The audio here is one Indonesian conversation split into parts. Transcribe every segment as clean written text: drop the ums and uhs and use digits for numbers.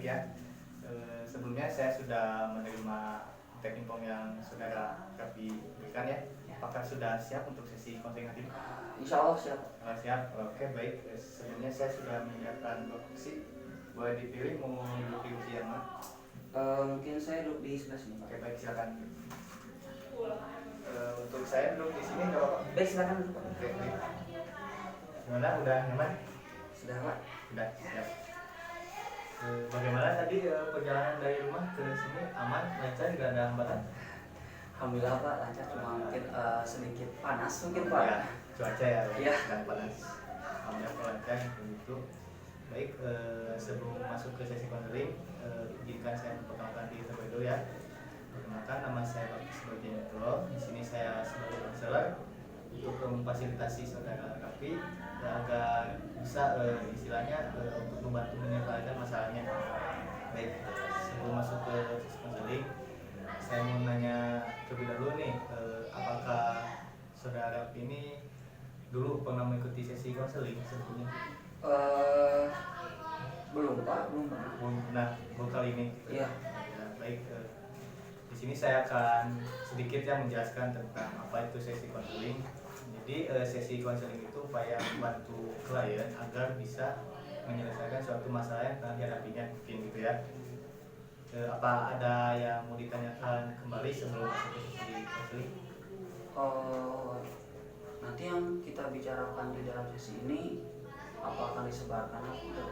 ya. Sebelumnya saya sudah menerima teknik yang saudara Raffi berikan ya. Apakah sudah siap untuk sesi konseling nanti? Insya Allah siap. Siap. Oke, baik. Sebelumnya saya sudah menyiapkan dua kursi. Boleh dipilih mau duduk di kursi yang mana? Mungkin saya duduk di sebelah sini. Oke, baik, silakan. Untuk saya duduk di sini nggak apa-apa? Baik, silakan. Oke, baik. Gimana? Udah nyaman? Sudah, Pak. Sudah, siap. Bagaimana tadi perjalanan dari rumah ke sini? Aman, lancar, tidak ada hambatan? Alhamdulillah, Pak, lancar, cuma mungkin sedikit panas mungkin, Pak. Ya, cuaca ya, Iya. dan panas. Alhamdulillah lancar begitu. Baik, sebelum masuk ke sesi konseling, izinkan saya memperkenalkan diri terlebih dahulu ya. Perkenalkan, nama saya Pak Sebagai Metro. Di sini saya sebagai konselor untuk memfasilitasi saudara Raffi agar bisa istilahnya untuk membantu menyelesaikan masalahnya. Baik, sebelum masuk ke sesi konseling, saya mau nanya terlebih dahulu nih, apakah saudara Raffi ini dulu pernah mengikuti sesi konseling sebelumnya? Belum, Pak, belum. Nah, baru kali ini. Iya. Ya, baik. Di sini saya akan sedikit ya menjelaskan tentang apa itu sesi konseling. Jadi sesi konseling itu upaya membantu klien agar bisa menyelesaikan suatu masalah yang tengah dihadapinya, mungkin gitu ya. Apa ada yang mau ditanyakan kembali sebelum masuk ke sesi konseling? Nanti yang kita bicarakan di dalam sesi ini apa akan disebarkan atau?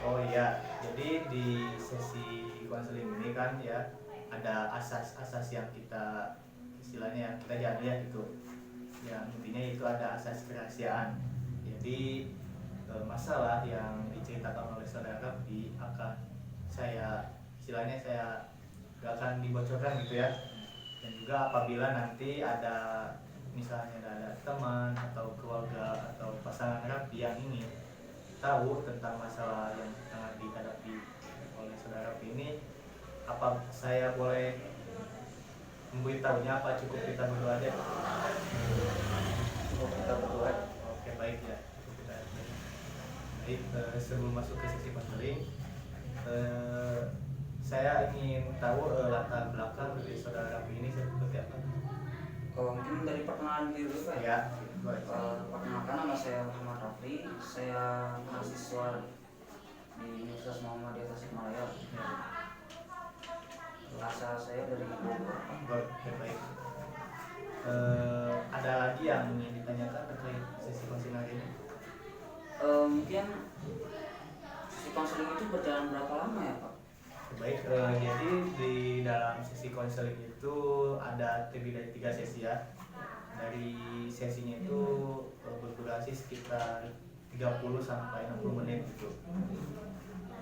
Oh iya, jadi di sesi konseling ini kan ya ada asas-asas yang kita istilahnya yang kita jalani ya gitu. Yang intinya itu ada asas kerahasiaan. Jadi masalah yang diceritakan oleh saudara Raffi akan saya istilahnya saya gak akan dibocorkan gitu ya. Dan juga apabila nanti ada misalnya ada teman atau keluarga atau pasangan Raffi yang ingin tahu tentang masalah yang tengah dihadapi oleh saudara Raffi ini, apa saya boleh memberitahunya apa cukup kita berdua aja? Cukup kita berdua. Oke, baik ya. Cukup kita berdua. Baik, sebelum masuk ke sesi konseling, saya ingin tahu latar belakang dari saudara Raffi ini seperti apa? Mungkin dari perkenalan diri dulu, Pak. Ya, Perkenalkan, nama saya Muhammad Raffi. Saya mahasiswa di Universitas Muhammadiyah Tasikmalaya. ya. Asal saya dari Bogor. Oke, baik. Ada lagi yang ingin ditanyakan terkait sesi konseling hari ini? Mungkin si konseling itu berjalan berapa lama ya, Pak? Baik, jadi di dalam sesi konseling itu ada lebih dari 3 sesi ya. Dari sesinya itu berdurasi sekitar 30 sampai 60 menit gitu.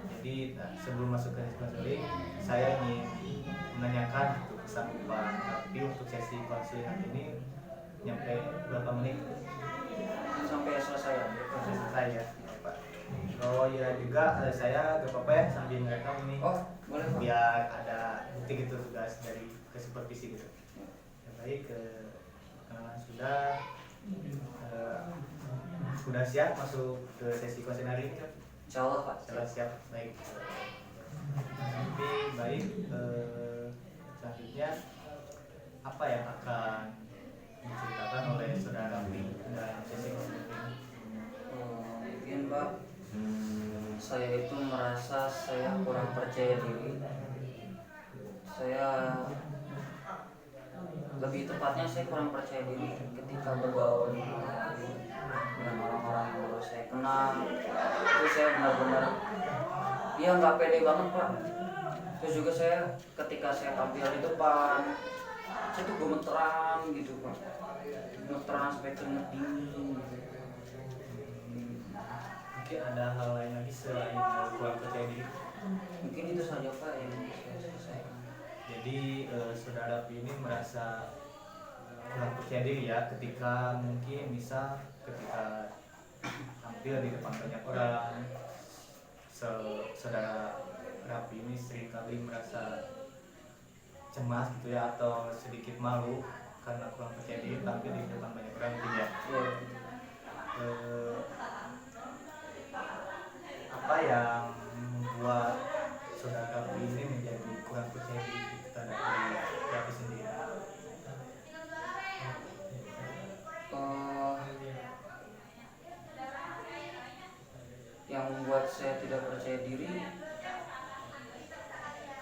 Jadi sebelum masuk ke sesi konseling, saya ingin menanyakan gitu, pesan Pak Raffi untuk sesi konseling hari ini nyampe berapa menit? Sampai selesai ya? Sampai selesai ya, Pak. Oh ya juga saya gak apa-apa ya sambil ngerekam ini. Oh, boleh, Pak. Biar ada bukti gitu tugas dari ke supervisi gitu. Ya, baik, kenalan sudah siap masuk ke sesi konseling hari ini kan? Insya Allah, Pak. Sudah siap, baik. Nanti baik, selanjutnya apa yang akan diceritakan oleh saudara Raffi dalam sesi konseling ini? Mungkin, Pak, saya itu merasa saya kurang percaya diri. Saya lebih tepatnya saya kurang percaya diri ketika bergaul dengan orang-orang yang baru saya kenal. Itu saya benar-benar dia nggak pede banget, Pak. Terus juga saya ketika saya tampil di depan, saya tuh gemeteran gitu, Pak. Gemeteran sampai keringet dingin gitu. Mungkin ada hal lain lagi selain kurang percaya diri? Mungkin itu saja, Pak, yang saya selesaikan. Jadi saudara Raffi ini merasa kurang percaya diri ya ketika mungkin bisa ketika tampil di depan banyak orang. Saudara Raffi ini seringkali merasa cemas gitu ya atau sedikit malu karena kurang percaya diri tampil di depan banyak orang gitu ya. Apa yang membuat yang membuat saya tidak percaya diri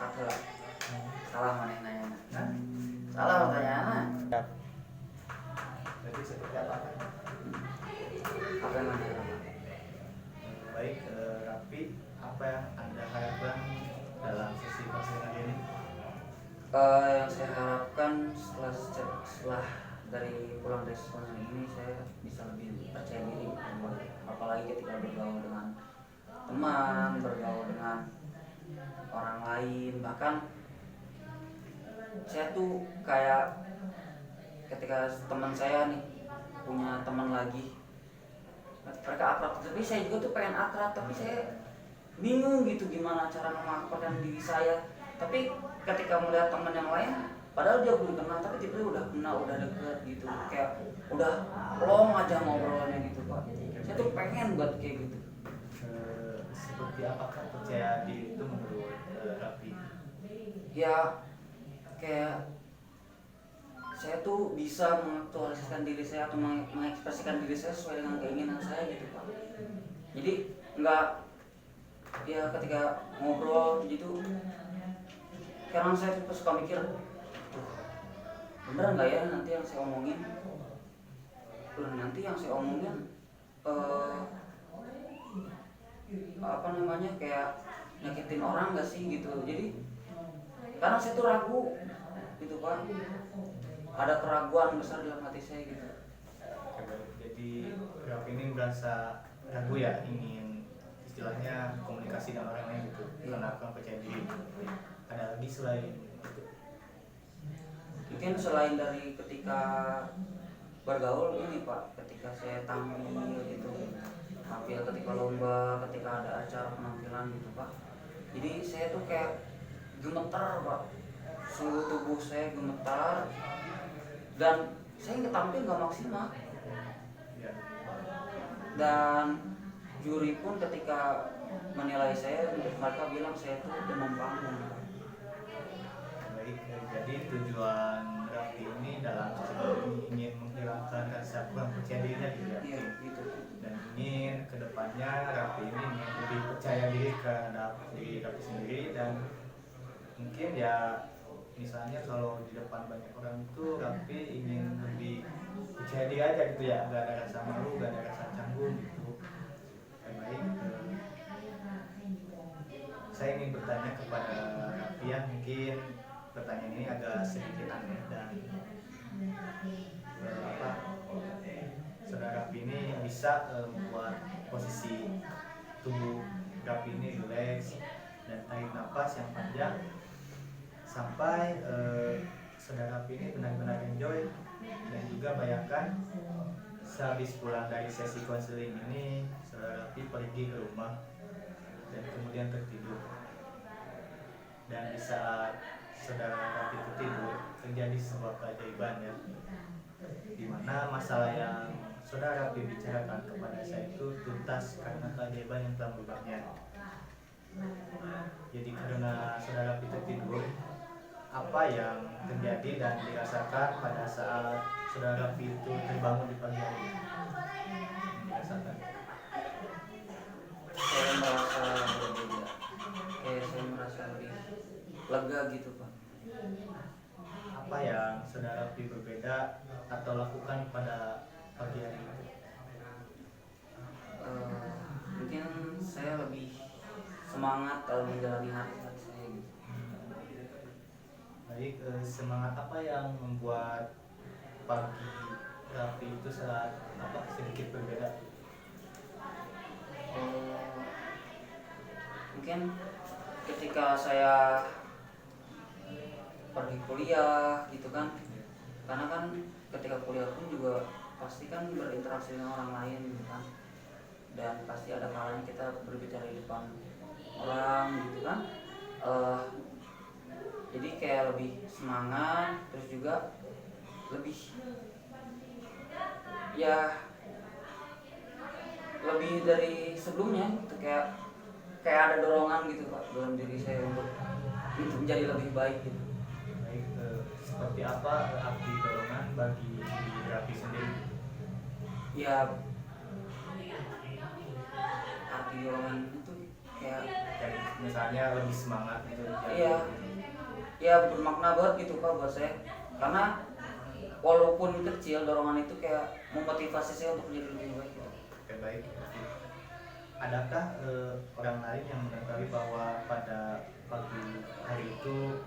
kata salah mana yang nanya Nah, salah pertanyaan berarti seperti apa? apa yang nanya Baik, Raffi, apa yang Anda harapkan dalam sesi konseling kali ini? yang saya harapkan setelah dari pulang dari konseling ini saya bisa lebih percaya diri, apalagi ketika bergaul dengan teman, bergaul dengan orang lain. Bahkan saya tuh kayak ketika teman saya nih punya teman lagi, mereka akrab, tapi saya juga tuh pengen akrab, tapi saya bingung gitu gimana cara memamerkan diri saya. Tapi ketika melihat teman yang lain, padahal dia belum kenal, tapi tiba-tiba udah kenal, udah deket gitu, kayak udah long aja ngobrolnya gitu Pak. Saya tuh pengen buat kayak gitu. Seperti apakah percaya diri itu menurut Raffi? Ya kayak saya tuh bisa mengaktualisasikan diri saya atau mengekspresikan diri saya sesuai dengan keinginan saya gitu Pak. Jadi nggak ya ketika ngobrol gitu, kadang saya tuh suka mikir, beneran nggak ya nanti yang saya omongin, apa namanya kayak nyakitin orang nggak sih gitu. Jadi kadang saya tuh ragu gitu Pak, ada keraguan besar dalam hati saya gitu. Jadi Raffi ini merasa ragu ya, ingin istilahnya komunikasi dengan orang lain gitu, karena kurang percaya diri. Ada lagi selain itu? Mungkin selain dari ketika bergaul ini Pak, ketika saya tampil gitu, tampil ketika lomba, ketika ada acara penampilan gitu Pak, jadi saya tuh kayak gemetar Pak, seluruh tubuh saya gemetar dan saya nggak tampil nggak maksimal. Ya. Dan juri pun ketika menilai saya, mereka bilang saya tuh demam panggung. Baik, jadi tujuan Raffi ini dalam sesi ini ingin menghilangkan rasa kurang percaya dirinya gitu ya. Iya gitu. Dan ingin kedepannya Raffi ini lebih percaya diri terhadap diri Raffi sendiri, dan mungkin ya misalnya kalau di depan banyak orang itu Raffi ingin lebih percaya diri aja gitu ya, gak ada rasa malu, gak ada rasa canggung gitu. Baik, saya ingin bertanya kepada Raffi ya, mungkin pertanyaan ini agak sedikit aneh dan saudara Raffi ini bisa membuat posisi tubuh Raffi ini rileks dan tarik nafas yang panjang sampai saudara Raffi ini benar-benar enjoy. Dan juga bayangkan sehabis pulang dari sesi konseling ini saudara Raffi pergi ke rumah dan kemudian tertidur, dan di saat saudara Raffi tertidur terjadi sebuah keajaiban ya, di mana masalah yang saudara Raffi bicarakan kepada saya itu tuntas karena keajaiban yang telah berubahnya. Jadi karena saudara Raffi tertidur, apa yang terjadi dan dirasakan pada saat saudara Raffi itu terbangun di pagi hari? Dirasakan. Saya merasa berbeda, kayak saya merasa lebih lega gitu Pak. Apa yang saudara Raffi berbeda atau lakukan pada pagi hari itu? Mungkin saya lebih semangat dalam menjalani hari-hari saya gitu. Baik, semangat apa yang membuat pagi Raffi itu saat sedikit berbeda? Mungkin ketika saya pergi kuliah gitu kan, karena kan ketika kuliah pun juga pasti kan berinteraksi dengan orang lain gitu kan, dan pasti ada kalanya kita berbicara di depan orang gitu kan. Jadi kayak lebih semangat, terus juga lebih ya lebih dari sebelumnya gitu, kayak ada dorongan gitu Pak dalam diri saya untuk menjadi lebih baik gitu. Baik, seperti apa arti dorongan bagi diri Raffi sendiri? Ya arti di ruangan itu kayak Kayak misalnya lebih semangat gitu iya, ya bermakna banget gitu Pak buat saya, karena walaupun kecil dorongan itu kayak memotivasi saya untuk menjadi lebih baik gitu. Oke, baik. Adakah orang lain yang mengetahui bahwa pada pagi hari itu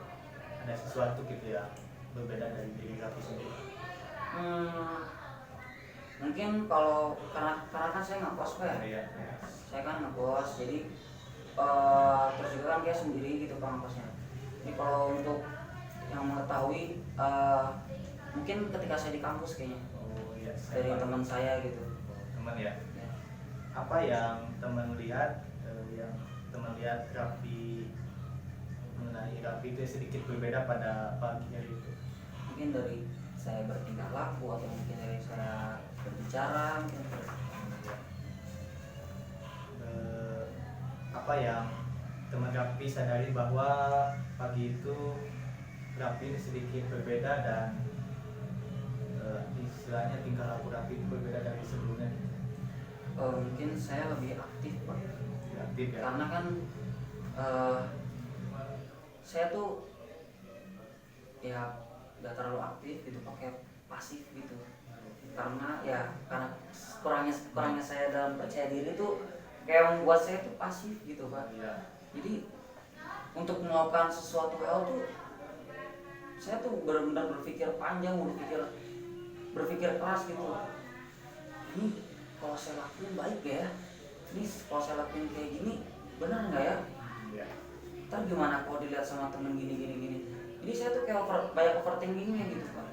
ada sesuatu gitu ya berbeda dari diri Raffi sendiri? Hmm, mungkin kalau karena kan saya nggak kos Pak ya, Iya. saya kan nggak kos, jadi terus juga kan kayak sendiri gitu Pak ngekosnya. Jadi kalau untuk yang mengetahui mungkin ketika saya di kampus kayaknya Oh iya. dari teman saya gitu. Teman ya. Ya. Apa yang teman lihat Raffi mengenai Raffi itu sedikit berbeda pada pagi hari itu? Mungkin dari saya bertingkah laku atau mungkin dari saya berbicara mungkin. Apa yang teman Raffi sadari bahwa pagi itu Raffi ini sedikit berbeda dan istilahnya tingkah laku Raffi itu berbeda dari sebelumnya? Mungkin saya lebih aktif Pak, Aktif ya? karena kan saya tuh ya gak terlalu aktif gitu, pakai pasif gitu, karena kurangnya saya dalam percaya diri tuh kayak membuat saya tuh pasif gitu Pak. Iya. Jadi untuk melakukan sesuatu hal tuh saya tuh benar-benar berpikir panjang, berpikir keras gitu. Ini kalau saya lakuin baik ya, ini kalau saya lakuin kayak gini benar nggak ya? Iya. Ntar gimana kalau dilihat sama temen gini. Jadi saya tuh kayak banyak overthinkingnya gitu Pak.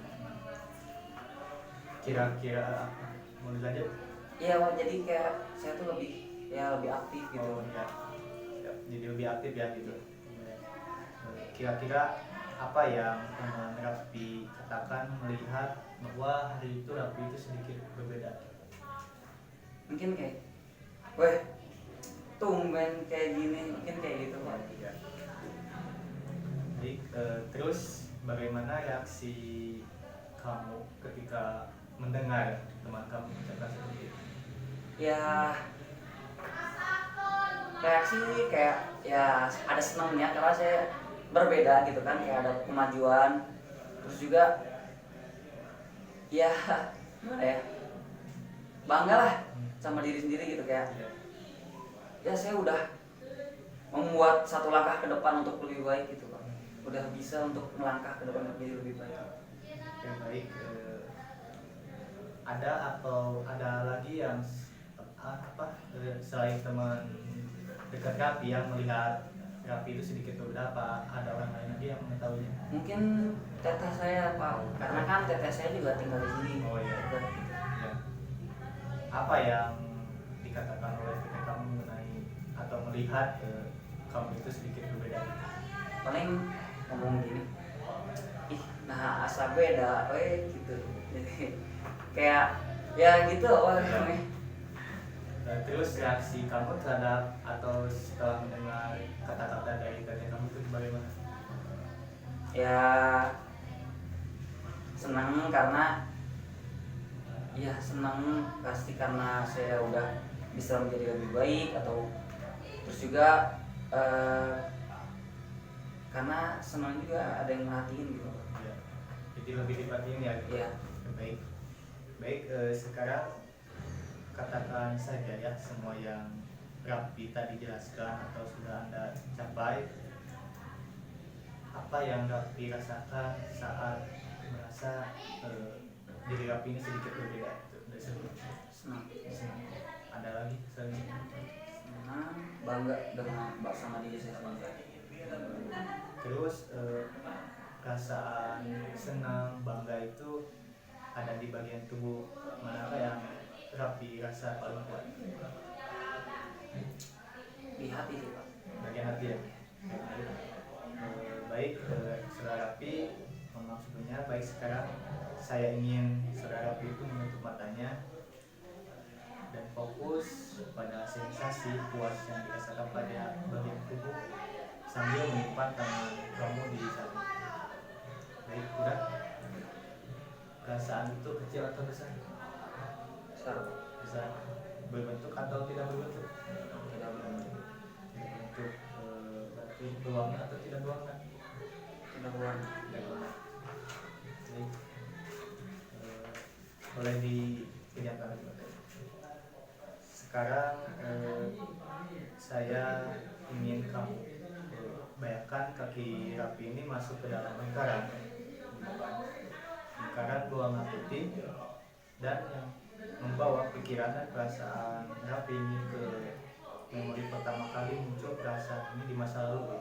Kira-kira mau dilanjut? Iya Pak, jadi kayak saya tuh lebih aktif gitu. Oh iya. Jadi lebih aktif ya gitu. Kira-kira apa yang teman Raffi katakan melihat bahwa hari itu Raffi itu sedikit berbeda? Mungkin kayak, weh, tumben kayak gini, mungkin kayak gitu Pak. Ya. Jadi terus bagaimana reaksi kamu ketika mendengar teman kamu mengucapkan seperti itu? Ya reaksi kayak ya ada senangnya karena saya berbeda gitu kan, kayak ada kemajuan, terus juga ya gimana ya, bangga lah sama diri sendiri gitu, kayak ya saya udah membuat satu langkah ke depan untuk lebih baik gitu Pak, udah bisa untuk melangkah ke depan menjadi lebih baik. Yang baik, ada lagi yang selain teman dekat Raffi yang melihat Raffi itu sedikit berbeda, apa ada orang lain lagi yang mengetahuinya? Mungkin teteh saya Pak, karena kan teteh saya juga tinggal di sini. Oh iya. Dekat gitu. Ya. Apa yang dikatakan oleh teteh kamu mengenai atau melihat kamu itu sedikit berbeda? Paling ngomong gini, ih nah asa beda, gitu. Jadi kayak ya gitu namanya. Terus reaksi kamu terhadap atau setelah mendengar kata-kata dari teteh kamu itu bagaimana? Ya senang, karena ya senang pasti karena saya udah bisa menjadi lebih baik, atau terus juga karena senang juga ada yang merhatiin gitu. Ya. Jadi lebih diperhatiin ya? Iya. Baik, sekarang katakan saja ya semua yang Raffi tadi jelaskan atau sudah Anda capai. Apa yang Raffi rasakan saat merasa diri Raffi ini sedikit berbeda dari sebelumnya? Senang. Ada lagi selain Senang, bangga dengan sama diri saya sendiri. terus perasaan senang bangga itu ada di bagian tubuh manakah yang Raffi rasa paling kuat? Di hati sih Pak. Bagian hati ya. Baik, saudara Raffi, mohon maaf sebelumnya. Baik, sekarang saya ingin saudara Raffi itu menutup matanya dan fokus pada sensasi puas yang dirasakan pada bagian tubuh sambil menyimpan tangan kamu di sana. Baik, udah. Perasaan itu kecil atau besar? Besar Pak. Besar. Berbentuk atau tidak berbentuk? Tidak berwarna atau tidak berwarna? Tidak berwarna. Tidak berwarna. Baik. Boleh dipinjamkan lagi. Sekarang saya ingin kamu bayangkan kaki Raffi ini masuk ke dalam lingkaran berwarna putih dan yang membawa pikiran dan perasaan Raffi ini ke memori pertama kali muncul perasaan ini di masa lalu ya.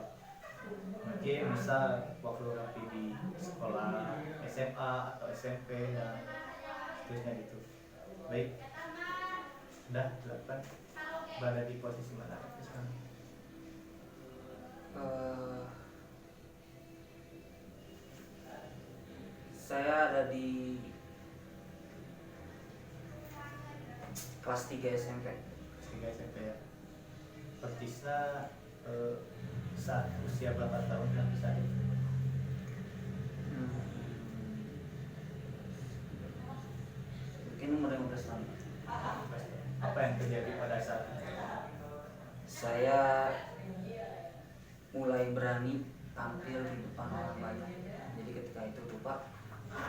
Mungkin misal waktu Raffi di sekolah SMA atau SMP dan seterusnya gitu. Baik, sudah silakan. Berada di posisi mana sekarang? Saya ada di kelas 3 SMP. 3 SMP ya. Persisnya saat usia berapa tahun dan saat itu? Mungkin umur 15 tahun. Apa yang terjadi pada saat itu? Saya mulai berani tampil di depan orang banyak. Jadi ketika itu tuh Pak,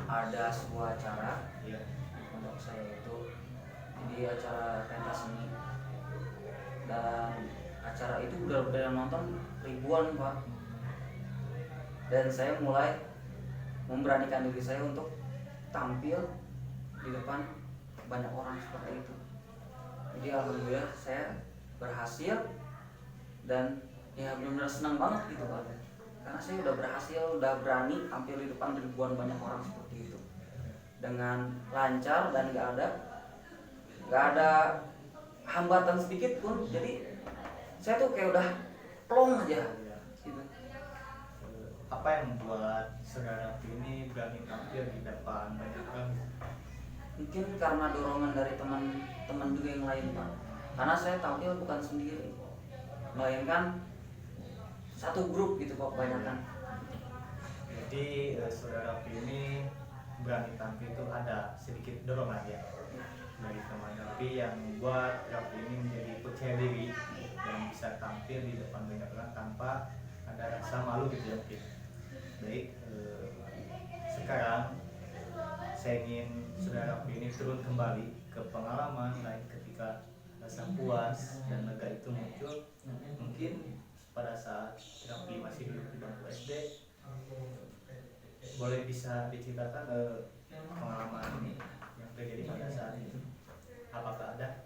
ada sebuah acara Iya. di pondok saya itu, jadi acara pentas seni, dan acara itu udah nonton ribuan Pak. Dan saya mulai memberanikan diri saya untuk tampil di depan banyak orang seperti itu. Jadi alhamdulillah saya berhasil dan ya benar-benar senang banget gitu Pak, karena saya udah berhasil, udah berani tampil di depan ribuan banyak orang seperti itu dengan lancar dan gak ada hambatan sedikit pun. Jadi saya tuh kayak udah plong aja gitu. Apa yang membuat saudara ini berani tampil di depan banyak orang? Mungkin karena dorongan dari teman-teman juga yang lain Pak, karena saya tampil bukan sendiri, melainkan satu grup gitu Pak, kebanyakan. Jadi saudara ini berani tampil itu ada sedikit dorongan ya dari teman Raffi yang membuat Raffi ini menjadi percaya diri dan bisa tampil di depan banyak orang tanpa ada rasa malu gitu ya mungkin. Baik, sekarang saya ingin saudara Raffi ini turun kembali ke pengalaman lain ketika rasa puas dan lega itu muncul. Mungkin pada saat Raffi masih duduk di bangku SD, boleh bisa diceritakan pengalaman ini yang terjadi pada saat itu? Apakah ada?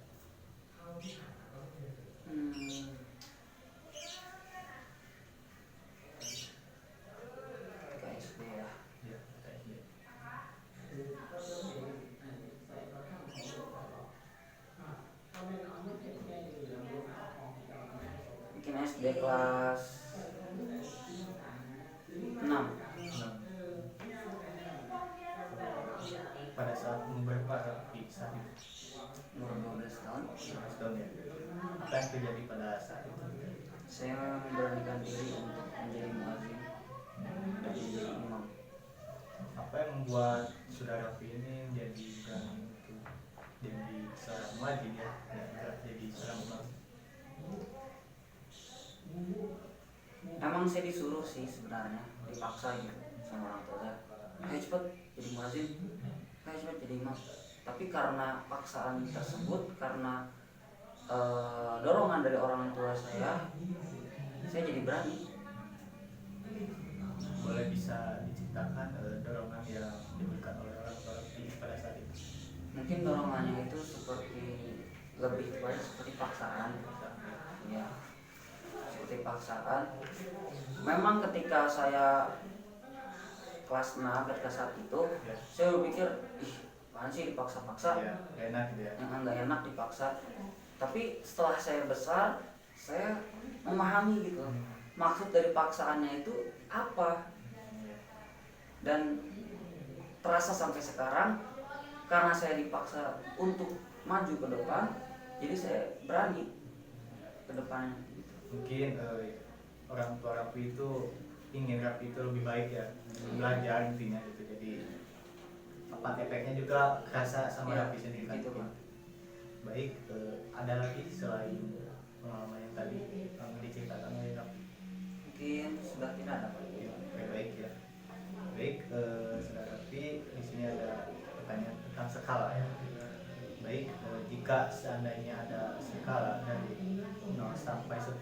Ketika SD ya. Ya, ketika SD. Mungkin SD kelas 6. Pada saat berapa Raffi saat itu? Umur 12 tahun. 12 tahun ya. Apa yang terjadi pada saat itu? Saya memberanikan diri untuk menjadi muadzin dan menjadi imam. Apa yang membuat saudara Raffi ini menjadi berani untuk jadi seorang muadzin ya, dan jadi seorang imam? Emang saya disuruh sih sebenarnya, dipaksa gitu sama orang tua saya. Ayo cepet jadi muadzin, ayo cepet jadi imam. Tapi karena paksaan tersebut, karena dorongan dari orang tua saya jadi berani. Boleh bisa diceritakan dorongan yang diberikan oleh orang tua Raffi pada saat itu? Mungkin dorongannya itu seperti lebih kepada seperti paksaan, ya, seperti paksaan. Memang ketika saya kelas 6, ketika saat itu Ya. saya berpikir, ih, apaan sih dipaksa-paksa, Ya, gak enak gitu ya. yang nggak enak dipaksa. Tapi setelah saya besar, saya memahami gitu maksud dari paksaannya itu apa, dan terasa sampai sekarang karena saya dipaksa untuk maju ke depan, jadi saya berani ke depannya gitu. Mungkin orang tua Raffi itu ingin Raffi itu lebih baik ya, belajar intinya gitu. Jadi apa efeknya juga kerasa sama Ya, Raffi sendiri kan. gitu, Pak. Baik, ada lagi selain pengalaman yang tadi yang diceritakan oleh Raffi? mungkin sudah tidak ada Pak. Baik ya. Baik, saudara Rafi, di sini ada pertanyaan tentang skala ya. Baik, jika seandainya ada skala dari 0 sampai 10,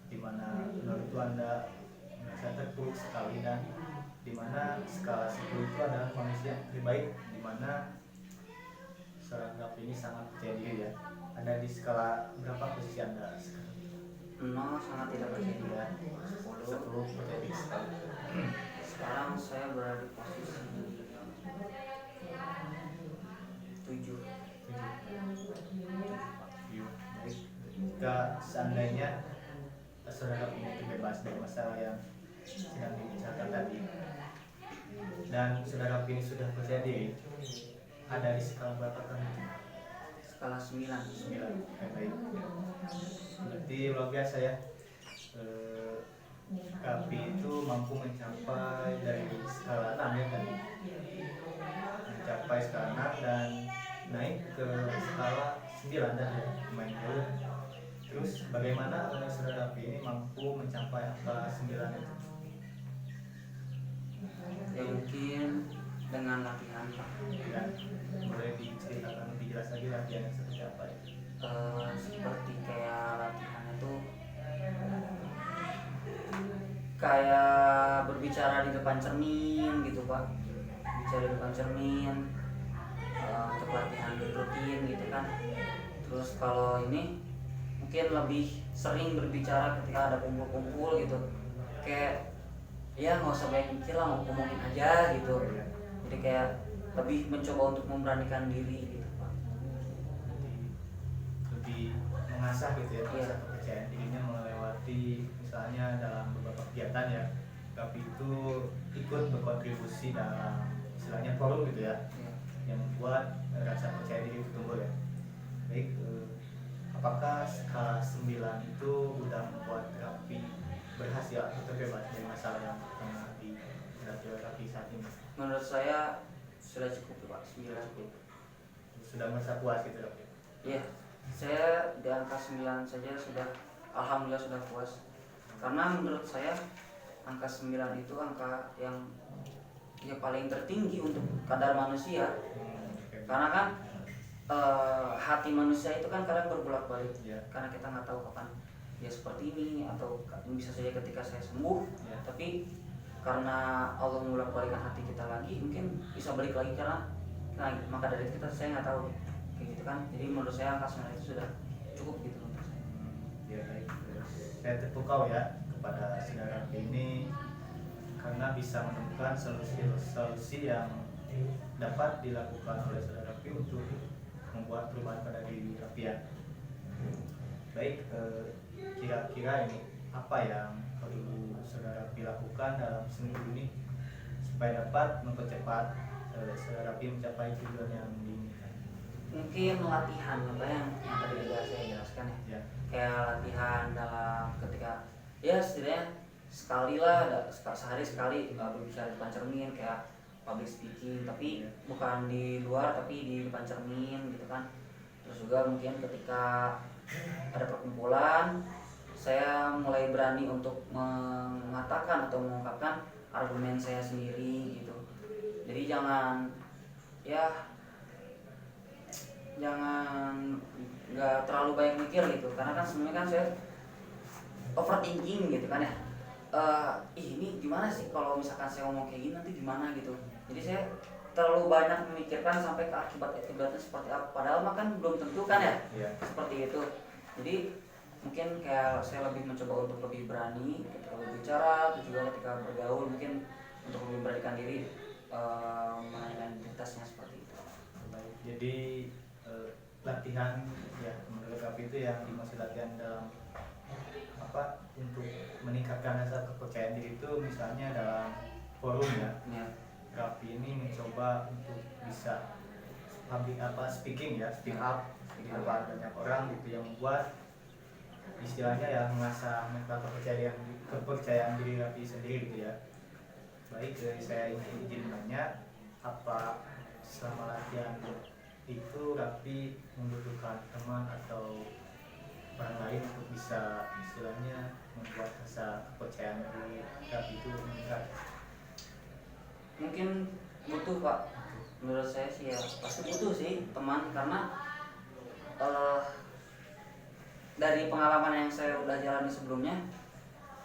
di mana menurut itu Anda merasa terpuruk sekali, dan di mana skala 10 itu adalah manusia yang terbaik, di mana seorang Rafi ini sangat percaya diri ya. Ada di skala berapa posisi Anda sekarang? 0 sangat tidak percaya diri. Ya, 10. 10 percaya diri sekali. Sekarang saya berada di posisi 7. Baik, jika seandainya saudara ini terbebas dari masalah yang sedang dibicarakan tadi, dan saudara ini sudah percaya diri, ada di skala berapa kan? Skala 9. 9. Baik. Berarti luar biasa ya. Kapi itu mampu mencapai dari skala 6 ya tadi. Mencapai skala 6 dan naik ke skala 9 dan ya, lumayan jauh. Terus bagaimana saudara Rafi ini mampu mencapai angka 9 itu? Ya mungkin dengan latihan Pak. Ya, boleh diceritakan lebih jelas lagi latihannya seperti apa ya? Seperti kayak latihan itu kayak berbicara di depan cermin gitu Pak, bicara di depan cermin, untuk latihan rutin gitu kan. Terus kalau ini mungkin lebih sering berbicara ketika ada kumpul-kumpul gitu, kayak ya nggak usah banyak mikir lah, ngomongin aja gitu. Jadi kayak lebih mencoba untuk memberanikan diri gitu Pak. Lebih mengasah gitu ya, Iya. mengasah kepercayaan dirinya melewati misalnya dalam beberapa kegiatan ya, tapi itu ikut berkontribusi dalam istilahnya forum gitu ya, Iya. yang membuat rasa percaya diri itu tumbuh ya. Baik, apakah skala 9 itu udah membuat Rafi berhasil atau terbebas dari masalah yang tengah dihadapi oleh Rafi saat ini? Menurut saya sudah cukup Pak, 9. Sudah merasa puas gitu Rafi? Iya, saya di angka 9 saja sudah, alhamdulillah sudah puas. Karena menurut saya angka 9 itu angka yang ya paling tertinggi untuk kadar manusia. Okay. Karena kan hati manusia itu kan kadang berbolak-balik. Yeah. Karena kita nggak tahu kapan dia seperti ini, atau bisa saja ketika saya sembuh. Yeah. Tapi karena Allah bolak-balikkan hati kita lagi, mungkin bisa balik lagi karena maka dari itu saya nggak tahu kayak gitu kan. Jadi menurut saya angka 9 itu sudah cukup gitu untuk saya. Ya baik, saya terpukau ya kepada saudara ini karena bisa menemukan solusi yang dapat dilakukan oleh saudara Rafi untuk membuat perubahan pada diri Rafi ya. Baik, kira-kira ini apa yang perlu saudara Rafi lakukan dalam seminggu ini supaya dapat mempercepat saudara Rafi mencapai tujuan yang diinginkan? Mungkin latihan apa yang tadi sudah saya jelaskan ya. Ya. Kayak latihan dalam ketika ya setidaknya sekali lah, sehari sekali berbicara di depan cermin kayak public speaking, tapi bukan di luar tapi di depan cermin gitu kan. Terus juga mungkin ketika ada perkumpulan saya mulai berani untuk mengatakan atau mengungkapkan argumen saya sendiri gitu. Jadi jangan nggak terlalu banyak mikir gitu, karena kan sebenarnya kan saya overthinking gitu kan ya. Ini gimana sih kalau misalkan saya ngomong kayak gini nanti gimana gitu. Jadi saya terlalu banyak memikirkan sampai ke akibatnya seperti apa, padahal mah kan belum tentu kan ya. Yeah. Seperti itu. Jadi mungkin kayak saya lebih mencoba untuk lebih berani ketika berbicara, terus juga ketika bergaul mungkin untuk lebih memberanikan diri, menanyakan identitasnya seperti itu. Baik, jadi latihan ya menurut Rafi itu yang dimaksud latihan dalam apa untuk meningkatkan rasa kepercayaan diri itu misalnya dalam forum ya. Ya. Rafi ini mencoba untuk bisa speak up di depan banyak orang gitu, yang membuat istilahnya ya mengasah mental kepercayaan diri Rafi sendiri gitu ya. Baik, saya izin nanya, apa selama latihan itu Rafi membutuhkan teman atau orang lain untuk bisa istilahnya membuat rasa kepercayaan diri rapi itu meningkat. Mungkin butuh Pak, menurut saya sih ya pasti butuh sih teman, karena dari pengalaman yang saya udah jalani sebelumnya,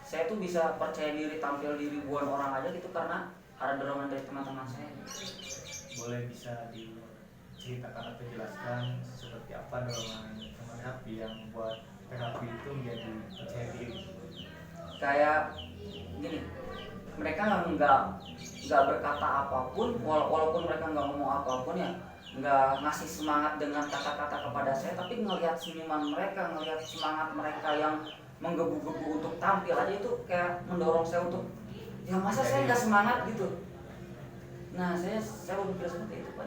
saya tuh bisa percaya diri tampil di ribuan orang aja gitu karena ada dorongan dari teman-teman saya. Boleh bisa diceritakan atau jelaskan seperti apa dorongan teman rapi yang membuat rapi itu menjadi percaya diri? Kayak gini, mereka nggak berkata apapun, walaupun mereka nggak ngomong apapun ya, nggak ngasih semangat dengan kata-kata kepada saya, tapi ngelihat senyuman mereka, ngelihat semangat mereka yang menggebu-gebu untuk tampil aja, itu kayak mendorong saya untuk ya masa saya nggak semangat gitu. Nah saya berpikir seperti itu Pak.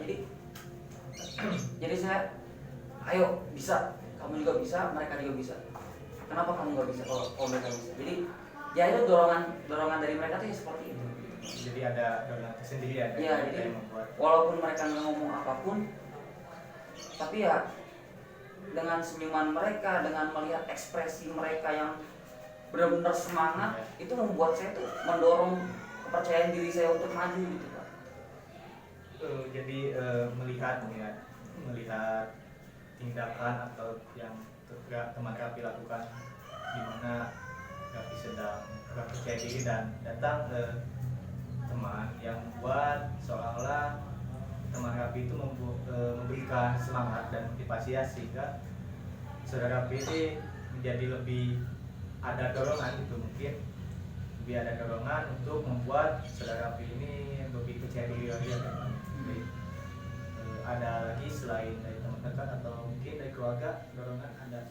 Jadi saya, ayo bisa, kamu juga bisa, mereka juga bisa. Kenapa kamu nggak bisa kalau mereka bisa? Jadi ya itu dorongan dari mereka tuh ya seperti itu. Jadi ada dorongan tersendiri ya, Iya, jadi yang membuat walaupun mereka nggak ngomong apapun, tapi ya dengan senyuman mereka, dengan melihat ekspresi mereka yang benar-benar semangat, itu membuat saya tuh mendorong kepercayaan diri saya untuk maju gitu Pak. Jadi melihat tindakan atau yang teman Rapi lakukan, di mana Rapi sedang percaya diri dan datang ke teman yang membuat seolah-olah teman Rapi itu memberikan semangat dan motivasi ya, sehingga saudara Rapi ini menjadi lebih ada dorongan gitu, mungkin lebih ada dorongan untuk membuat saudara Rapi ini lebih percaya diri lagi ya. Jadi, ada lagi selain dari teman dekat atau mungkin dari keluarga dorongan, ada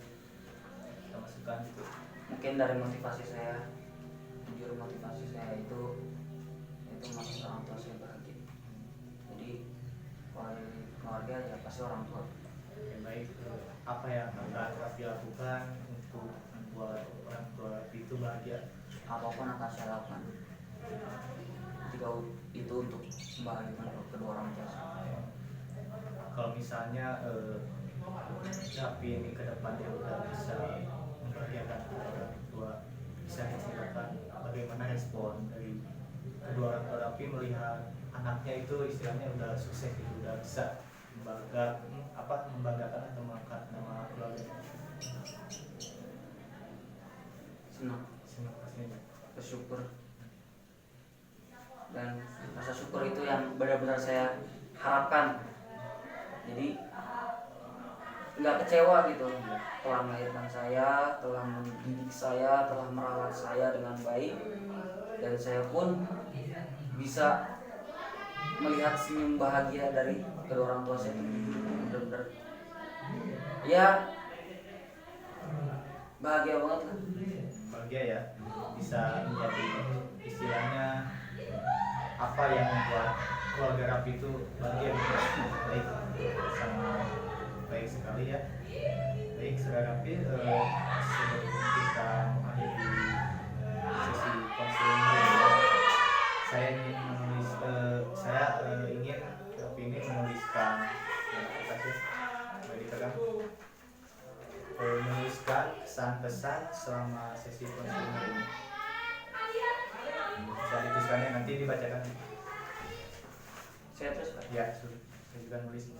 kita masukkan gitu? Mungkin dari motivasi saya, jujur motivasi saya itu masih orang tua saya bahagia. Jadi kalau dari keluarga ya pasti orang tua. Oke, baik. Apa yang akan Rafi lakukan untuk membuat orang tua Rafi itu bahagia? Apapun akan saya lakukan ketika itu untuk membahagiakan kedua orang tua saya. Kalau misalnya Rafi ini ke depannya udah bisa membahagiakan orang tua, bisa diceritakan bagaimana respon dari kedua orang tua Rafi melihat anaknya itu istilahnya udah sukses gitu, udah bisa membanggakan atau mengangkat nama keluarga? Senang, pastinya. bersyukur, dan rasa syukur itu yang benar-benar saya harapkan. Jadi nggak kecewa gitu, telah melahirkan saya, telah mendidik saya, telah merawat saya dengan baik, dan saya pun bisa melihat senyum bahagia dari kedua orang tua saya. Benar-benar ya bahagia banget lah. Bahagia ya, bisa menjadi istilahnya apa yang membuat keluarga Rapi itu bahagia gitu. Baik, sangat baik sekali ya. Baik, saudara Rapi, sebelum kita mengakhiri sesi konseling ini, saya ingin Rapi ini menuliskan menuliskan pesan-pesan selama sesi konseling ini. Bisa dituliskannya, nanti dibacakan. Saya terus Pak. Ya, saya juga nulis.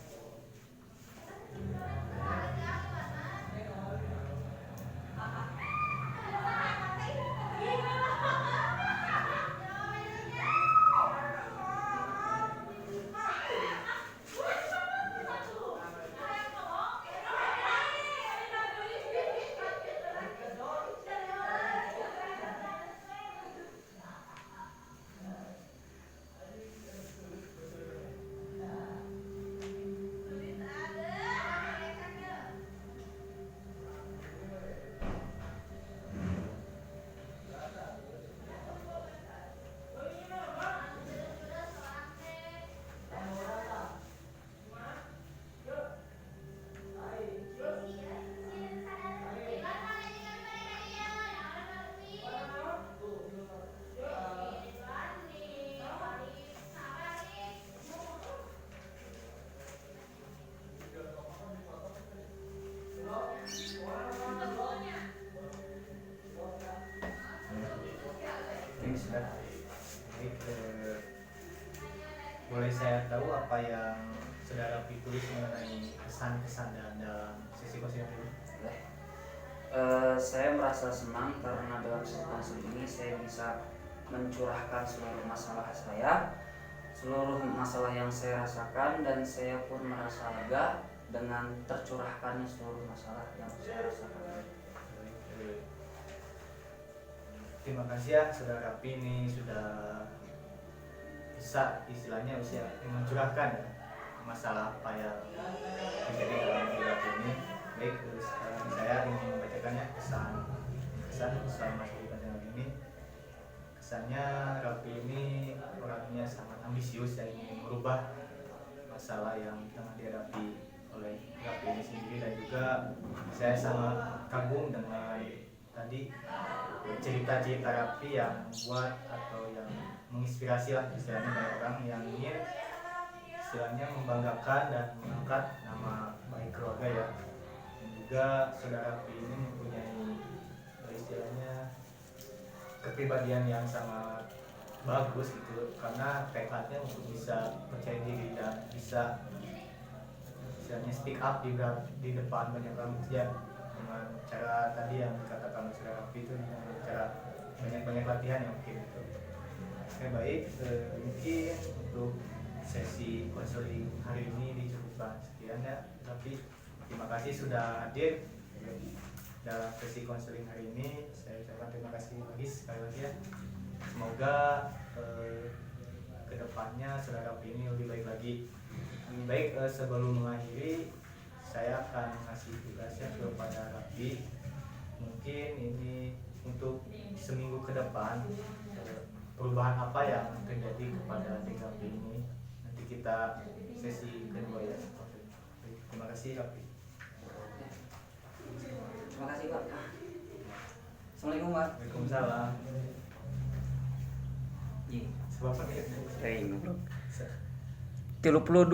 apa yang saudara Rapi tulis mengenai kesan-kesan dalam sesi konseling ini? Saya merasa senang karena dalam sesi konseling ini saya bisa mencurahkan seluruh masalah saya, seluruh masalah yang saya rasakan, dan saya pun merasa lega dengan tercurahkannya seluruh masalah yang saya rasakan. Terima kasih ya saudara Rapi ini sudah bisa istilahnya mencurahkan masalah apa yang terjadi dalam hidup ini. Baik, terus saya ingin membacakannya kesan selama di pandangan ini. Kesannya Rapi ini orangnya sangat ambisius dan ingin merubah masalah yang tengah dihadapi oleh Rapi ini sendiri, dan juga saya sangat kagum dengan tadi cerita-cerita Rapi yang membuat atau yang menginspirasi lah istilahnya banyak orang yang ingin istilahnya membanggakan dan mengangkat nama baik keluarga ya. Dan juga saudara Rapi ini mempunyai istilahnya kepribadian yang sangat bagus gitu, karena tekadnya untuk bisa percaya diri dan bisa istilahnya speak up di depan banyak orang ya, dengan cara tadi yang dikatakan oleh saudara Rapi itu dengan cara banyak latihan yang mungkin itu. Oke, baik, mungkin untuk sesi konseling hari ini dicukupkan sekian ya. Tapi terima kasih sudah hadir dalam sesi konseling hari ini. Saya ucapkan terima kasih lagi sekali lagi ya. Semoga kedepannya saudara Rapi ini lebih baik lagi. Baik, sebelum mengakhiri saya akan ngasih tugasnya kepada Rapi. Mungkin ini untuk seminggu ke depan perubahan apa yang terjadi kepada tim Rapi ini. Nanti kita sesi kedua ya. Terima kasih Rapi. Terima kasih Pak. Assalamualaikum Pak. Waalaikumsalam. Iya. Sebab apa ya? 32